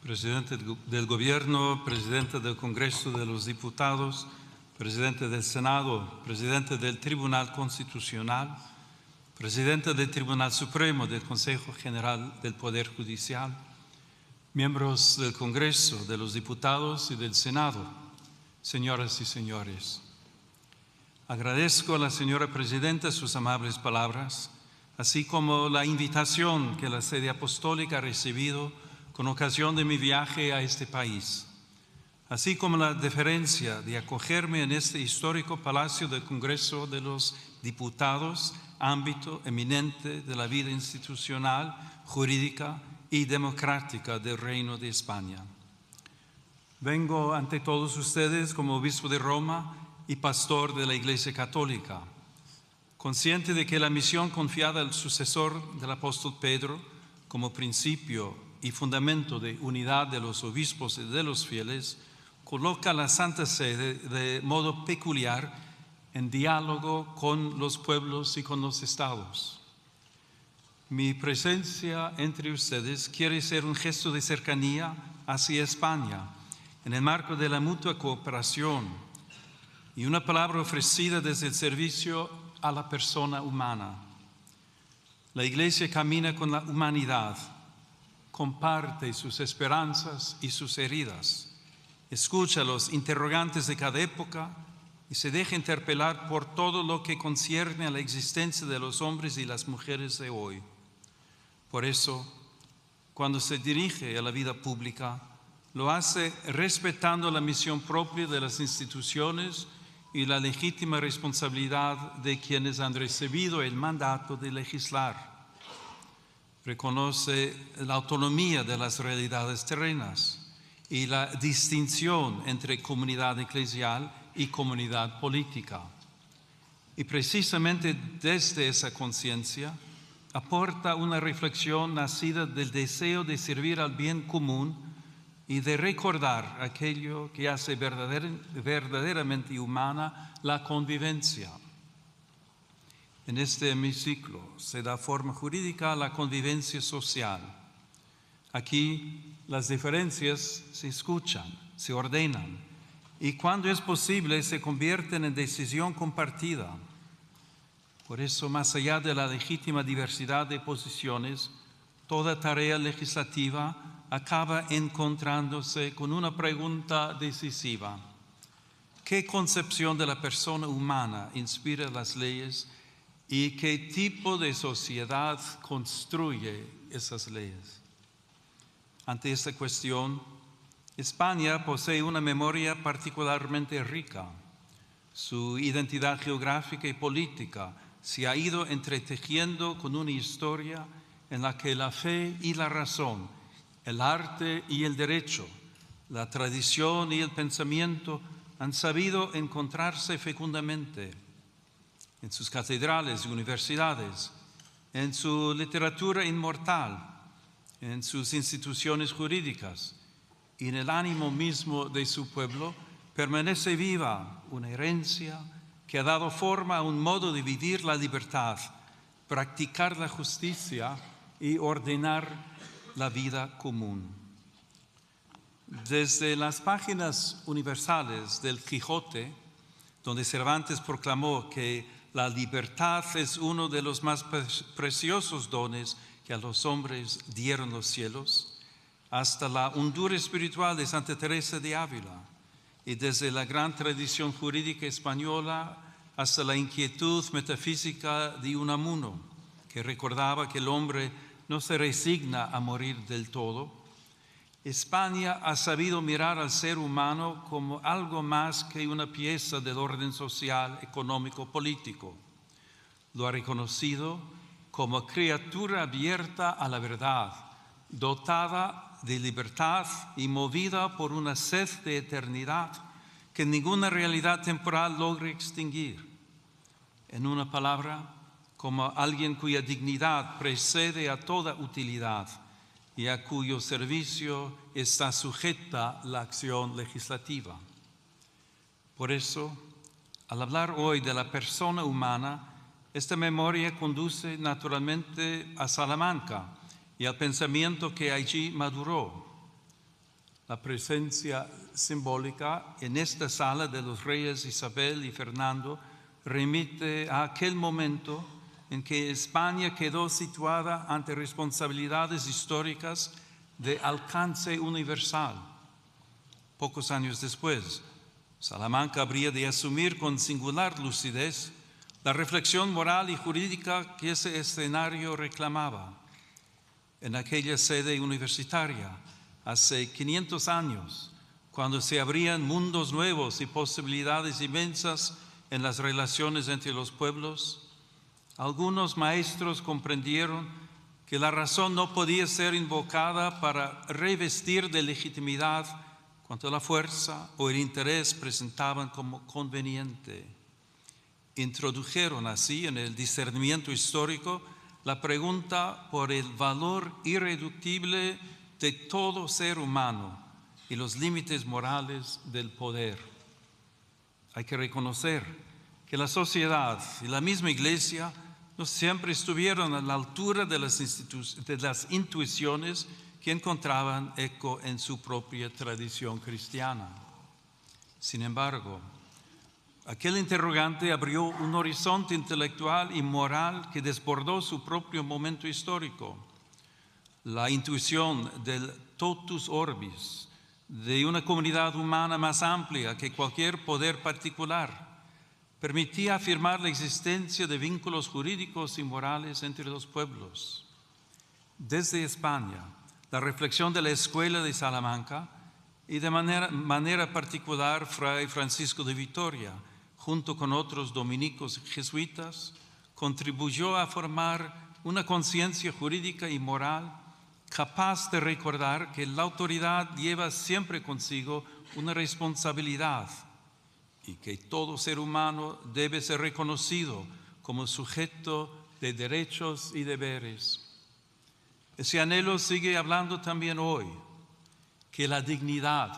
Presidente del Gobierno, Presidente del Congreso de los Diputados, Presidente del Senado, Presidente del Tribunal Constitucional, Presidente del Tribunal Supremo del Consejo General del Poder Judicial, miembros del Congreso, de los Diputados y del Senado, señoras y señores. Agradezco a la señora Presidenta sus amables palabras, así como la invitación que la Sede Apostólica ha recibido con ocasión de mi viaje a este país, así como la deferencia de acogerme en este histórico Palacio del Congreso de los Diputados, ámbito eminente de la vida institucional, jurídica y democrática del Reino de España. Vengo ante todos ustedes como obispo de Roma y pastor de la Iglesia Católica, consciente de que la misión confiada al sucesor del apóstol Pedro como principio y fundamento de unidad de los obispos y de los fieles, coloca a la Santa Sede de modo peculiar en diálogo con los pueblos y con los estados. Mi presencia entre ustedes quiere ser un gesto de cercanía hacia España, en el marco de la mutua cooperación y una palabra ofrecida desde el servicio a la persona humana. La Iglesia camina con la humanidad, comparte sus esperanzas y sus heridas, escucha los interrogantes de cada época y se deja interpelar por todo lo que concierne a la existencia de los hombres y las mujeres de hoy. Por eso, cuando se dirige a la vida pública, lo hace respetando la misión propia de las instituciones y la legítima responsabilidad de quienes han recibido el mandato de legislar. Reconoce la autonomía de las realidades terrenas y la distinción entre comunidad eclesial y comunidad política. Y precisamente desde esa conciencia aporta una reflexión nacida del deseo de servir al bien común y de recordar aquello que hace verdaderamente humana la convivencia. En este hemiciclo se da forma jurídica a la convivencia social. Aquí las diferencias se escuchan, se ordenan y cuando es posible se convierten en decisión compartida. Por eso, más allá de la legítima diversidad de posiciones, toda tarea legislativa acaba encontrándose con una pregunta decisiva. ¿Qué concepción de la persona humana inspira las leyes y qué tipo de sociedad construye esas leyes? Ante esta cuestión, España posee una memoria particularmente rica. Su identidad geográfica y política se ha ido entretejiendo con una historia en la que la fe y la razón, el arte y el derecho, la tradición y el pensamiento han sabido encontrarse fecundamente en sus catedrales y universidades, en su literatura inmortal, en sus instituciones jurídicas y en el ánimo mismo de su pueblo, permanece viva una herencia que ha dado forma a un modo de vivir la libertad, practicar la justicia y ordenar la vida común. Desde las páginas universales del Quijote, donde Cervantes proclamó que la libertad es uno de los más preciosos dones que a los hombres dieron los cielos, hasta la hondura espiritual de Santa Teresa de Ávila, y desde la gran tradición jurídica española hasta la inquietud metafísica de Unamuno, que recordaba que el hombre no se resigna a morir del todo, España ha sabido mirar al ser humano como algo más que una pieza del orden social, económico, político. Lo ha reconocido como criatura abierta a la verdad, dotada de libertad y movida por una sed de eternidad que ninguna realidad temporal logra extinguir. En una palabra, como alguien cuya dignidad precede a toda utilidad y a cuyo servicio está sujeta la acción legislativa. Por eso, al hablar hoy de la persona humana, esta memoria conduce naturalmente a Salamanca y al pensamiento que allí maduró. La presencia simbólica en esta sala de los reyes Isabel y Fernando remite a aquel momento en que España quedó situada ante responsabilidades históricas de alcance universal. Pocos años después, Salamanca habría de asumir con singular lucidez la reflexión moral y jurídica que ese escenario reclamaba. En aquella sede universitaria, hace 500 años, cuando se abrían mundos nuevos y posibilidades inmensas en las relaciones entre los pueblos, algunos maestros comprendieron que la razón no podía ser invocada para revestir de legitimidad cuanto la fuerza o el interés presentaban como conveniente. Introdujeron así en el discernimiento histórico la pregunta por el valor irreductible de todo ser humano y los límites morales del poder. Hay que reconocer que la sociedad y la misma Iglesia no siempre estuvieron a la altura de las intuiciones que encontraban eco en su propia tradición cristiana. Sin embargo, aquel interrogante abrió un horizonte intelectual y moral que desbordó su propio momento histórico. La intuición del totus orbis, de una comunidad humana más amplia que cualquier poder particular, permitía afirmar la existencia de vínculos jurídicos y morales entre los pueblos. Desde España, la reflexión de la Escuela de Salamanca y de manera particular Fray Francisco de Vitoria, junto con otros dominicos jesuitas, contribuyó a formar una conciencia jurídica y moral capaz de recordar que la autoridad lleva siempre consigo una responsabilidad y que todo ser humano debe ser reconocido como sujeto de derechos y deberes. Ese anhelo sigue hablando también hoy, que la dignidad,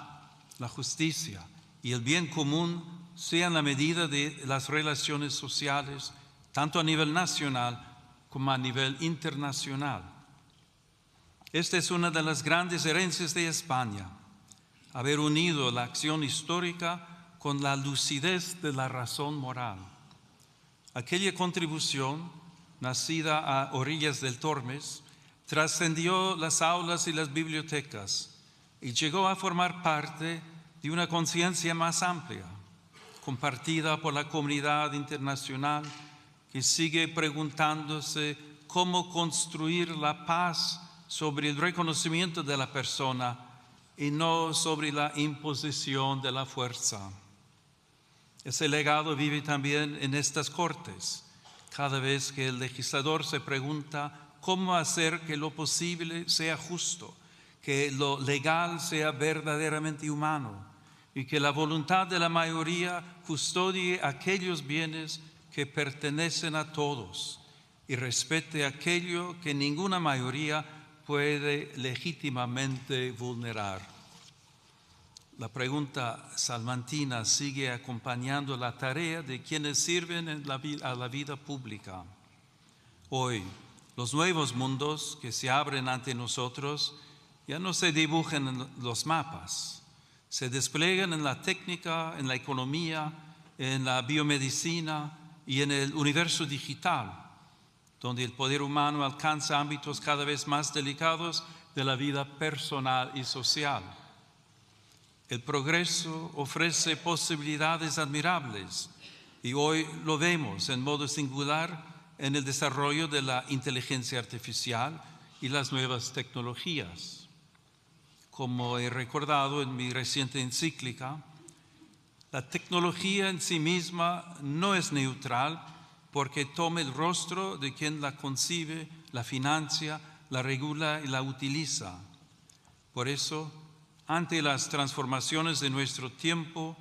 la justicia y el bien común sean la medida de las relaciones sociales, tanto a nivel nacional como a nivel internacional. Esta es una de las grandes herencias de España, haber unido la acción histórica con la lucidez de la razón moral. Aquella contribución, nacida a orillas del Tormes, trascendió las aulas y las bibliotecas y llegó a formar parte de una conciencia más amplia, compartida por la comunidad internacional que sigue preguntándose cómo construir la paz sobre el reconocimiento de la persona y no sobre la imposición de la fuerza. Ese legado vive también en estas Cortes, cada vez que el legislador se pregunta cómo hacer que lo posible sea justo, que lo legal sea verdaderamente humano y que la voluntad de la mayoría custodie aquellos bienes que pertenecen a todos y respete aquello que ninguna mayoría puede legítimamente vulnerar. La pregunta salmantina sigue acompañando la tarea de quienes sirven a la vida pública. Hoy, los nuevos mundos que se abren ante nosotros ya no se dibujan en los mapas, se despliegan en la técnica, en la economía, en la biomedicina y en el universo digital, donde el poder humano alcanza ámbitos cada vez más delicados de la vida personal y social. El progreso ofrece posibilidades admirables y hoy lo vemos en modo singular en el desarrollo de la inteligencia artificial y las nuevas tecnologías. Como he recordado en mi reciente encíclica, la tecnología en sí misma no es neutral porque toma el rostro de quien la concibe, la financia, la regula y la utiliza. Por eso, ante las transformaciones de nuestro tiempo,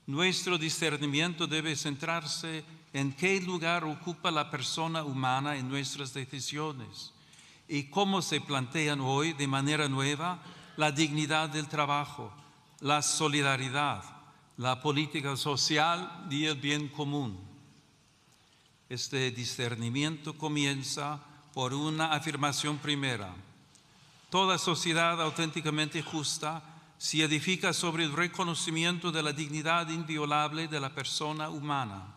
nuestro discernimiento debe centrarse en qué lugar ocupa la persona humana en nuestras decisiones y cómo se plantean hoy de manera nueva la dignidad del trabajo, la solidaridad, la política social y el bien común. Este discernimiento comienza por una afirmación primera. Toda sociedad auténticamente justa se edifica sobre el reconocimiento de la dignidad inviolable de la persona humana.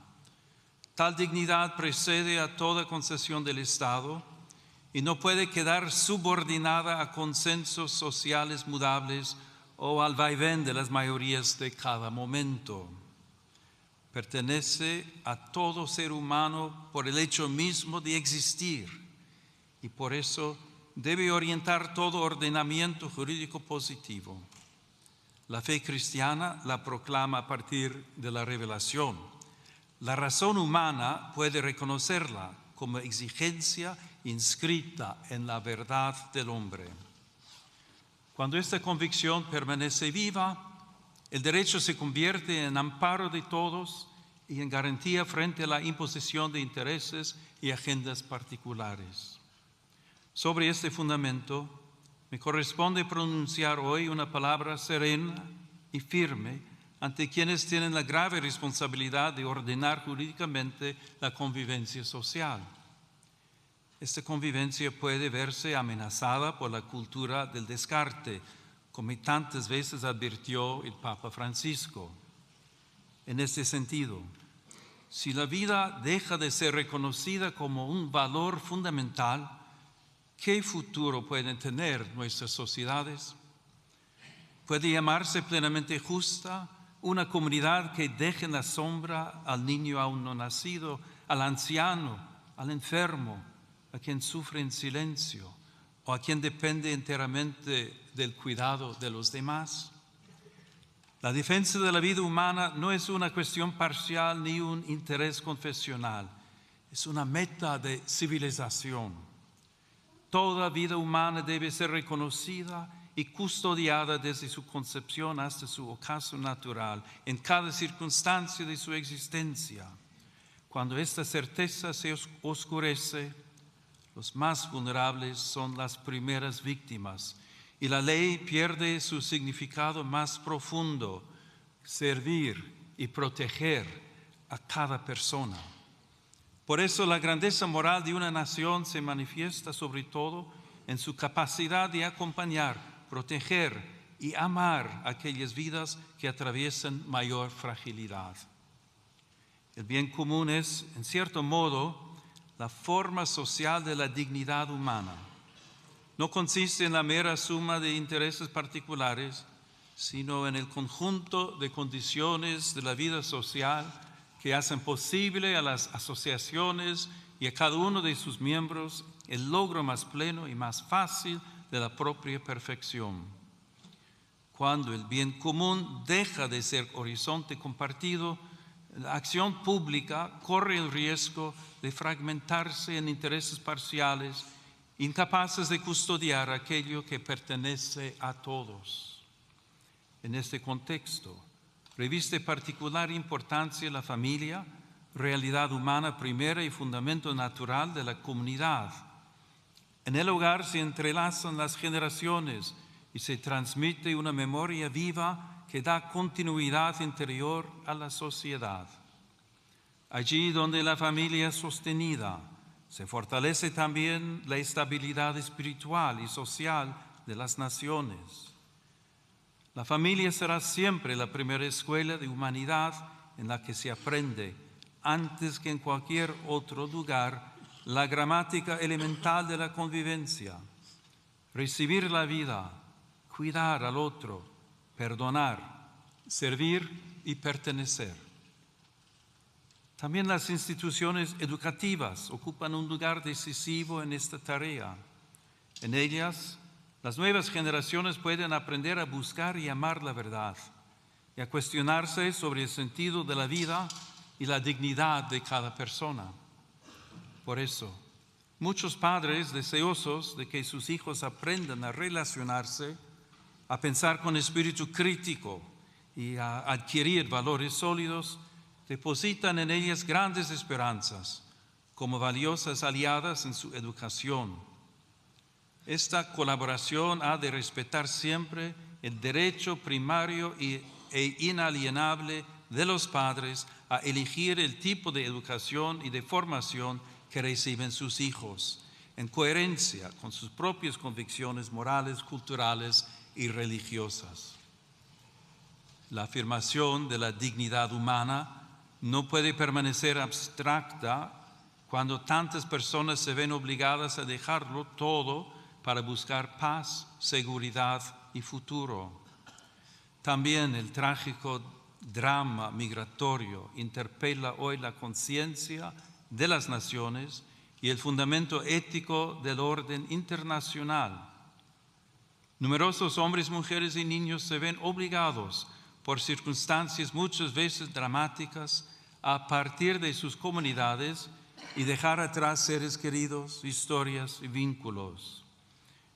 Tal dignidad precede a toda concesión del Estado y no puede quedar subordinada a consensos sociales mudables o al vaivén de las mayorías de cada momento. Pertenece a todo ser humano por el hecho mismo de existir y por eso debe orientar todo ordenamiento jurídico positivo. La fe cristiana la proclama a partir de la revelación. La razón humana puede reconocerla como exigencia inscrita en la verdad del hombre. Cuando esta convicción permanece viva, el derecho se convierte en amparo de todos y en garantía frente a la imposición de intereses y agendas particulares. Sobre este fundamento, me corresponde pronunciar hoy una palabra serena y firme ante quienes tienen la grave responsabilidad de ordenar jurídicamente la convivencia social. Esta convivencia puede verse amenazada por la cultura del descarte, como tantas veces advirtió el Papa Francisco. En este sentido, si la vida deja de ser reconocida como un valor fundamental, ¿qué futuro pueden tener nuestras sociedades? ¿Puede llamarse plenamente justa una comunidad que deje en la sombra al niño aún no nacido, al anciano, al enfermo, a quien sufre en silencio o a quien depende enteramente del cuidado de los demás? La defensa de la vida humana no es una cuestión parcial ni un interés confesional, es una meta de civilización. Toda vida humana debe ser reconocida y custodiada desde su concepción hasta su ocaso natural, en cada circunstancia de su existencia. Cuando esta certeza se oscurece, los más vulnerables son las primeras víctimas y la ley pierde su significado más profundo, servir y proteger a cada persona. Por eso la grandeza moral de una nación se manifiesta sobre todo en su capacidad de acompañar, proteger y amar aquellas vidas que atraviesan mayor fragilidad. El bien común es, en cierto modo, la forma social de la dignidad humana. No consiste en la mera suma de intereses particulares, sino en el conjunto de condiciones de la vida social que hacen posible a las asociaciones y a cada uno de sus miembros el logro más pleno y más fácil de la propia perfección. Cuando el bien común deja de ser horizonte compartido, la acción pública corre el riesgo de fragmentarse en intereses parciales, incapaces de custodiar aquello que pertenece a todos. En este contexto, reviste particular importancia la familia, realidad humana primera y fundamento natural de la comunidad. En el hogar se entrelazan las generaciones y se transmite una memoria viva que da continuidad interior a la sociedad. Allí donde la familia es sostenida, se fortalece también la estabilidad espiritual y social de las naciones. La familia será siempre la primera escuela de humanidad en la que se aprende, antes que en cualquier otro lugar, la gramática elemental de la convivencia. Recibir la vida, cuidar al otro, perdonar, servir y pertenecer. También las instituciones educativas ocupan un lugar decisivo en esta tarea. En ellas, las nuevas generaciones pueden aprender a buscar y amar la verdad y a cuestionarse sobre el sentido de la vida y la dignidad de cada persona. Por eso, muchos padres deseosos de que sus hijos aprendan a relacionarse, a pensar con espíritu crítico y a adquirir valores sólidos, depositan en ellas grandes esperanzas como valiosas aliadas en su educación. Esta colaboración ha de respetar siempre el derecho primario e inalienable de los padres a elegir el tipo de educación y de formación que reciben sus hijos, en coherencia con sus propias convicciones morales, culturales y religiosas. La afirmación de la dignidad humana no puede permanecer abstracta cuando tantas personas se ven obligadas a dejarlo todo para buscar paz, seguridad y futuro. También el trágico drama migratorio interpela hoy la conciencia de las naciones y el fundamento ético del orden internacional. Numerosos hombres, mujeres y niños se ven obligados por circunstancias muchas veces dramáticas a partir de sus comunidades y dejar atrás seres queridos, historias y vínculos.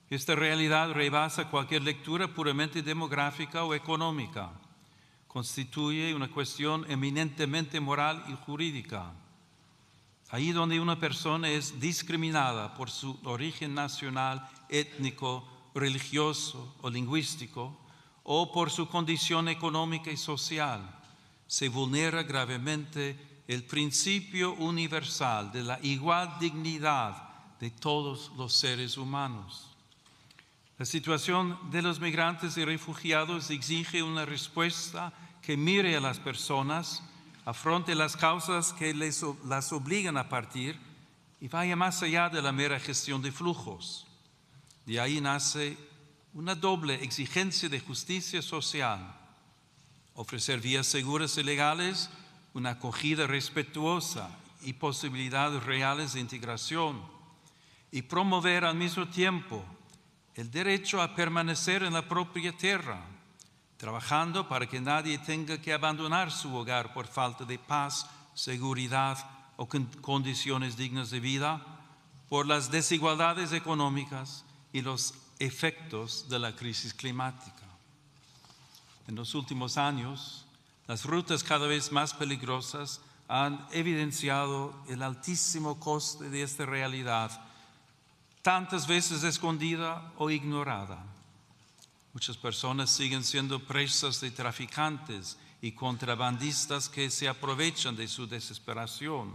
Esta realidad rebasa cualquier lectura puramente demográfica o económica. Constituye una cuestión eminentemente moral y jurídica. Ahí donde una persona es discriminada por su origen nacional, étnico, religioso o lingüístico, o por su condición económica y social, se vulnera gravemente el principio universal de la igual dignidad de todos los seres humanos. La situación de los migrantes y refugiados exige una respuesta que mire a las personas, afronte las causas que las obligan a partir y vaya más allá de la mera gestión de flujos. De ahí nace una doble exigencia de justicia social: ofrecer vías seguras y legales, una acogida respetuosa y posibilidades reales de integración, y promover al mismo tiempo el derecho a permanecer en la propia tierra, trabajando para que nadie tenga que abandonar su hogar por falta de paz, seguridad o condiciones dignas de vida, por las desigualdades económicas y los efectos de la crisis climática. En los últimos años, las rutas cada vez más peligrosas han evidenciado el altísimo coste de esta realidad, tantas veces escondida o ignorada. Muchas personas siguen siendo presas de traficantes y contrabandistas que se aprovechan de su desesperación.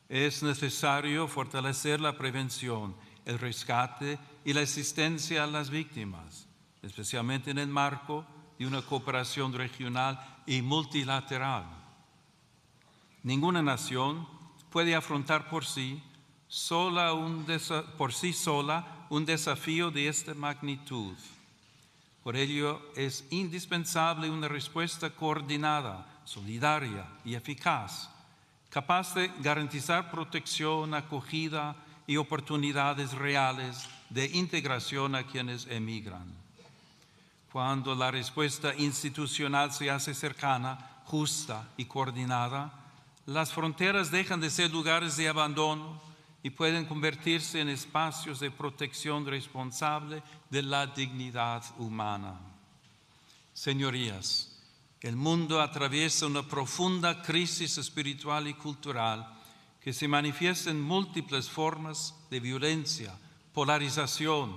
Es necesario fortalecer la prevención, el rescate y la asistencia a las víctimas, especialmente en el marco de una cooperación regional y multilateral. Ninguna nación puede afrontar por sí sola un desafío de esta magnitud. Por ello es indispensable una respuesta coordinada, solidaria y eficaz, capaz de garantizar protección, acogida y oportunidades reales de integración a quienes emigran. Cuando la respuesta institucional se hace cercana, justa y coordinada, las fronteras dejan de ser lugares de abandono y pueden convertirse en espacios de protección responsable de la dignidad humana. Señorías, el mundo atraviesa una profunda crisis espiritual y cultural que se manifiesta en múltiples formas de violencia, polarización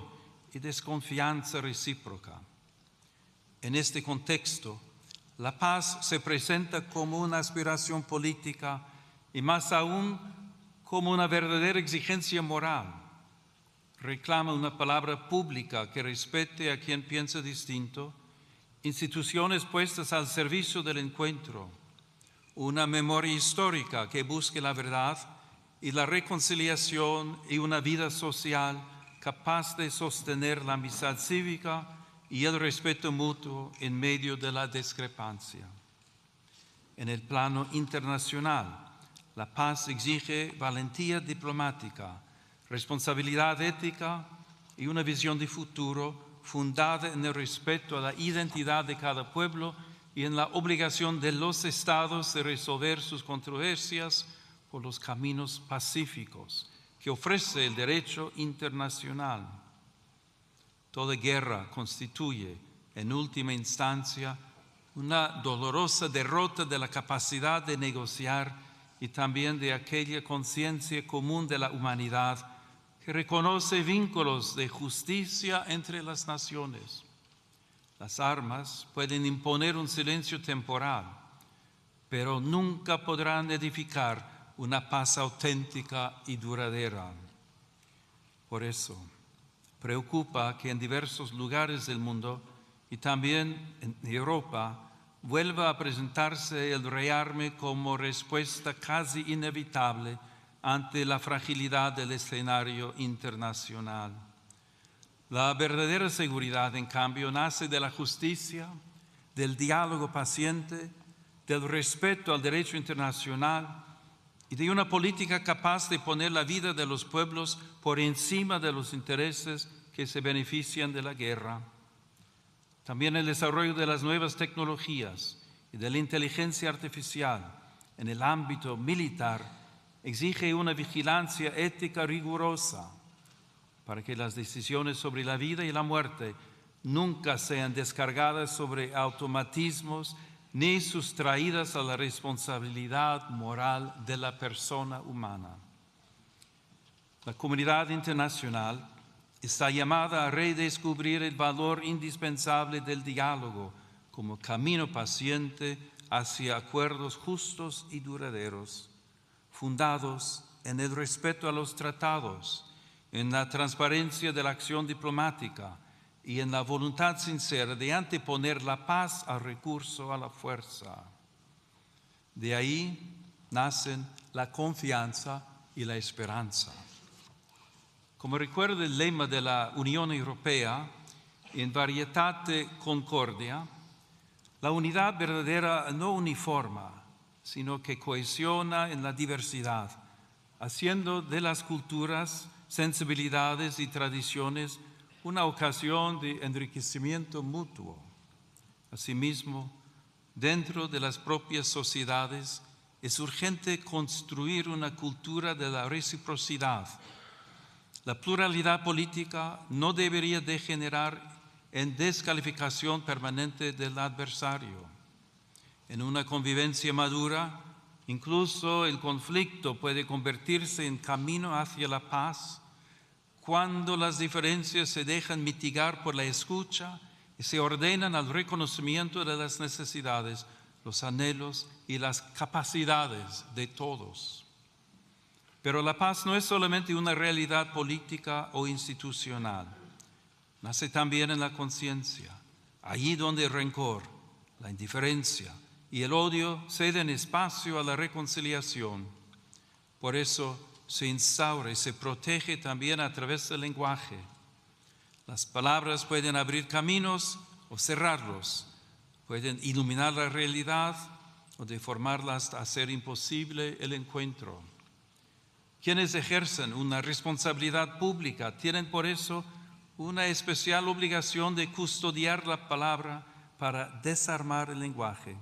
y desconfianza recíproca. En este contexto, la paz se presenta como una aspiración política y más aún como una verdadera exigencia moral. Reclama una palabra pública que respete a quien piensa distinto, instituciones puestas al servicio del encuentro, una memoria histórica que busque la verdad y la reconciliación y una vida social capaz de sostener la amistad cívica y el respeto mutuo en medio de la discrepancia. En el plano internacional, la paz exige valentía diplomática, responsabilidad ética y una visión de futuro fundada en el respeto a la identidad de cada pueblo y en la obligación de los estados de resolver sus controversias por los caminos pacíficos que ofrece el derecho internacional. Toda guerra constituye, en última instancia, una dolorosa derrota de la capacidad de negociar y también de aquella conciencia común de la humanidad que reconoce vínculos de justicia entre las naciones. Las armas pueden imponer un silencio temporal, pero nunca podrán edificar una paz auténtica y duradera. Por eso, preocupa que en diversos lugares del mundo y también en Europa vuelva a presentarse el rearme como respuesta casi inevitable ante la fragilidad del escenario internacional. La verdadera seguridad, en cambio, nace de la justicia, del diálogo paciente, del respeto al derecho internacional y de una política capaz de poner la vida de los pueblos por encima de los intereses que se benefician de la guerra. También el desarrollo de las nuevas tecnologías y de la inteligencia artificial en el ámbito militar exige una vigilancia ética rigurosa para que las decisiones sobre la vida y la muerte nunca sean descargadas sobre automatismos ni sustraídas a la responsabilidad moral de la persona humana. La comunidad internacional está llamada a redescubrir el valor indispensable del diálogo como camino paciente hacia acuerdos justos y duraderos, fundados en el respeto a los tratados, en la transparencia de la acción diplomática y en la voluntad sincera de anteponer la paz al recurso a la fuerza. De ahí nacen la confianza y la esperanza. Como recuerda el lema de la Unión Europea, in varietate concordia, la unidad verdadera no uniforma, sino que cohesiona en la diversidad, haciendo de las culturas, sensibilidades y tradiciones una ocasión de enriquecimiento mutuo. Asimismo, dentro de las propias sociedades es urgente construir una cultura de la reciprocidad. La pluralidad política no debería degenerar en descalificación permanente del adversario. En una convivencia madura, incluso el conflicto puede convertirse en camino hacia la paz cuando las diferencias se dejan mitigar por la escucha y se ordenan al reconocimiento de las necesidades, los anhelos y las capacidades de todos. Pero la paz no es solamente una realidad política o institucional. Nace también en la conciencia, allí donde el rencor, la indiferencia y el odio ceden espacio a la reconciliación. Por eso se instaura y se protege también a través del lenguaje. Las palabras pueden abrir caminos o cerrarlos, pueden iluminar la realidad o deformarla hasta hacer imposible el encuentro. Quienes ejercen una responsabilidad pública tienen por eso una especial obligación de custodiar la palabra para desarmar el lenguaje.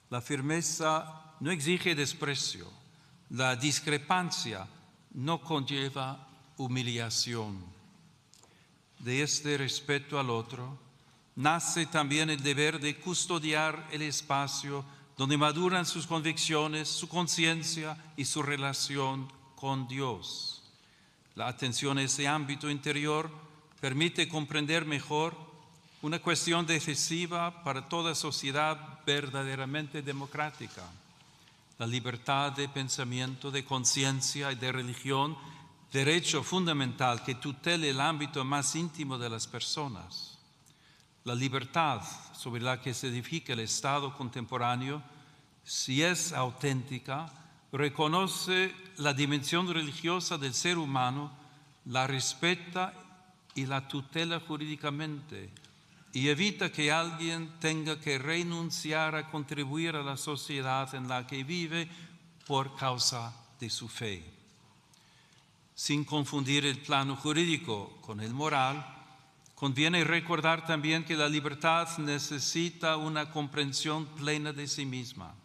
La firmeza no exige desprecio. La discrepancia no conlleva humillación. De este respeto al otro nace también el deber de custodiar el espacio donde maduran sus convicciones, su conciencia y su relación con Dios. La atención a ese ámbito interior permite comprender mejor una cuestión decisiva para toda sociedad verdaderamente democrática: la libertad de pensamiento, de conciencia y de religión, derecho fundamental que tutela el ámbito más íntimo de las personas. La libertad sobre la que se edifica el Estado contemporáneo, si es auténtica, reconoce la dimensión religiosa del ser humano, la respeta y la tutela jurídicamente, y evita que alguien tenga que renunciar a contribuir a la sociedad en la que vive por causa de su fe. Sin confundir el plano jurídico con el moral, conviene recordar también que la libertad necesita una comprensión plena de sí misma.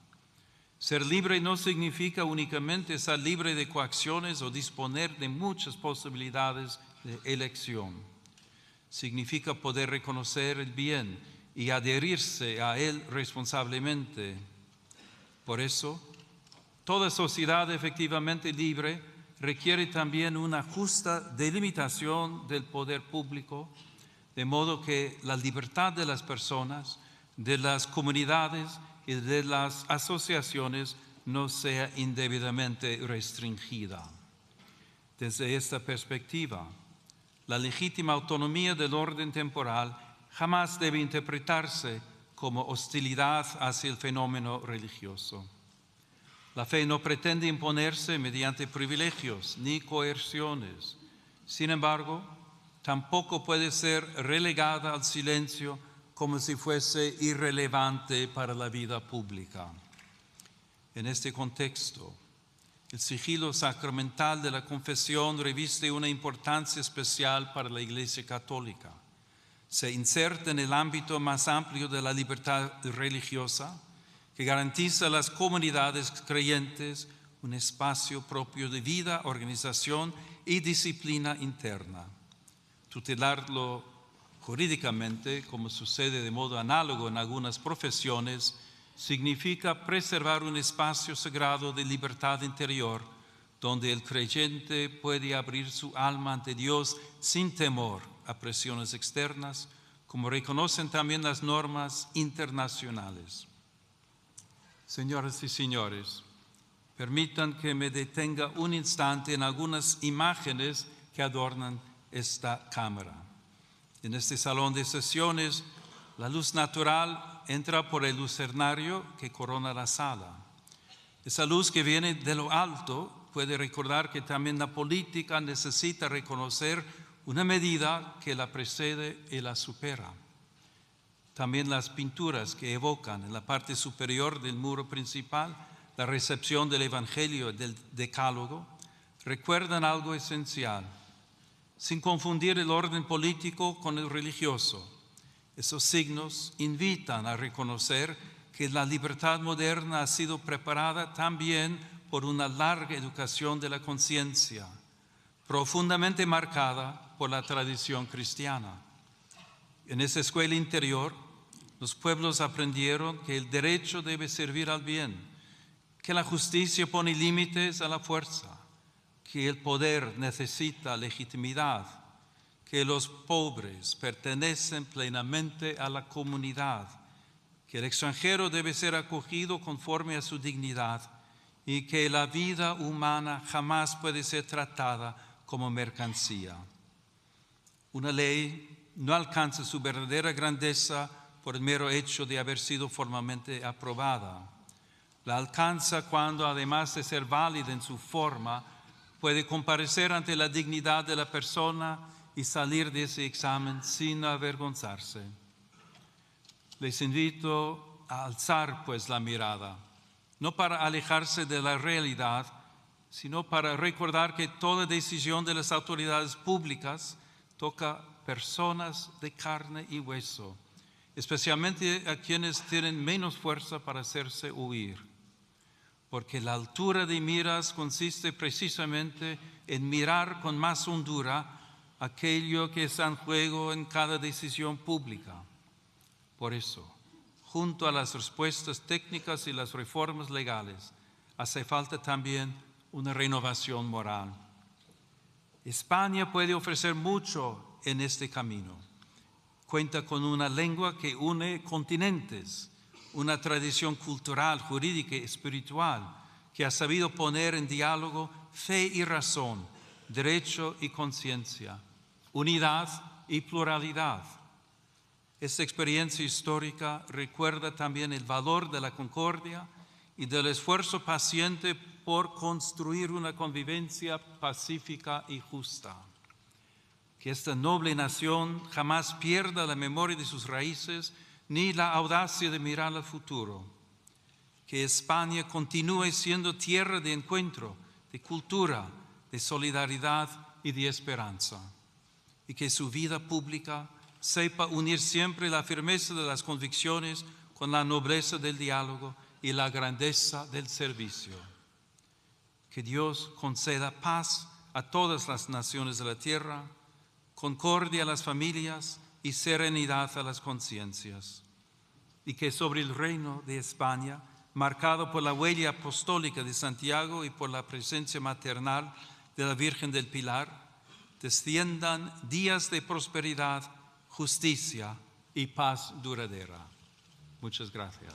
Ser libre no significa únicamente estar libre de coacciones o disponer de muchas posibilidades de elección. Significa poder reconocer el bien y adherirse a él responsablemente. Por eso, toda sociedad efectivamente libre requiere también una justa delimitación del poder público, de modo que la libertad de las personas, de las comunidades y de las asociaciones no sea indebidamente restringida. Desde esta perspectiva, la legítima autonomía del orden temporal jamás debe interpretarse como hostilidad hacia el fenómeno religioso. La fe no pretende imponerse mediante privilegios ni coerciones. Sin embargo, tampoco puede ser relegada al silencio como si fuese irrelevante para la vida pública. En este contexto, el sigilo sacramental de la confesión reviste una importancia especial para la Iglesia Católica. Se inserta en el ámbito más amplio de la libertad religiosa, que garantiza a las comunidades creyentes un espacio propio de vida, organización y disciplina interna. Tutelarlo jurídicamente, como sucede de modo análogo en algunas profesiones, significa preservar un espacio sagrado de libertad interior, donde el creyente puede abrir su alma ante Dios sin temor a presiones externas, como reconocen también las normas internacionales. Señoras y señores, permitan que me detenga un instante en algunas imágenes que adornan esta cámara. En este salón de sesiones, la luz natural entra por el lucernario que corona la sala. Esa luz que viene de lo alto puede recordar que también la política necesita reconocer una medida que la precede y la supera. También las pinturas que evocan en la parte superior del muro principal la recepción del Evangelio y del Decálogo recuerdan algo esencial, sin confundir el orden político con el religioso. Esos signos invitan a reconocer que la libertad moderna ha sido preparada también por una larga educación de la conciencia, profundamente marcada por la tradición cristiana. En esa escuela interior, los pueblos aprendieron que el derecho debe servir al bien, que la justicia pone límites a la fuerza, que el poder necesita legitimidad, que los pobres pertenecen plenamente a la comunidad, que el extranjero debe ser acogido conforme a su dignidad y que la vida humana jamás puede ser tratada como mercancía. Una ley no alcanza su verdadera grandeza por el mero hecho de haber sido formalmente aprobada. La alcanza cuando, además de ser válida en su forma, puede comparecer ante la dignidad de la persona y salir de ese examen sin avergonzarse. Les invito a alzar pues la mirada, no para alejarse de la realidad, sino para recordar que toda decisión de las autoridades públicas toca personas de carne y hueso, especialmente a quienes tienen menos fuerza para hacerse oír. Porque la altura de miras consiste precisamente en mirar con más hondura aquello que está en juego en cada decisión pública. Por eso, junto a las respuestas técnicas y las reformas legales, hace falta también una renovación moral. España puede ofrecer mucho en este camino. Cuenta con una lengua que une continentes, una tradición cultural, jurídica y espiritual que ha sabido poner en diálogo fe y razón, derecho y conciencia, unidad y pluralidad. Esta experiencia histórica recuerda también el valor de la concordia y del esfuerzo paciente por construir una convivencia pacífica y justa. Que esta noble nación jamás pierda la memoria de sus raíces ni la audacia de mirar al futuro. Que España continúe siendo tierra de encuentro, de cultura, de solidaridad y de esperanza. Y que su vida pública sepa unir siempre la firmeza de las convicciones con la nobleza del diálogo y la grandeza del servicio. Que Dios conceda paz a todas las naciones de la tierra, concordia a las familias y serenidad a las conciencias. Y que sobre el reino de España, marcado por la huella apostólica de Santiago y por la presencia maternal de la Virgen del Pilar, desciendan días de prosperidad, justicia y paz duradera. Muchas gracias.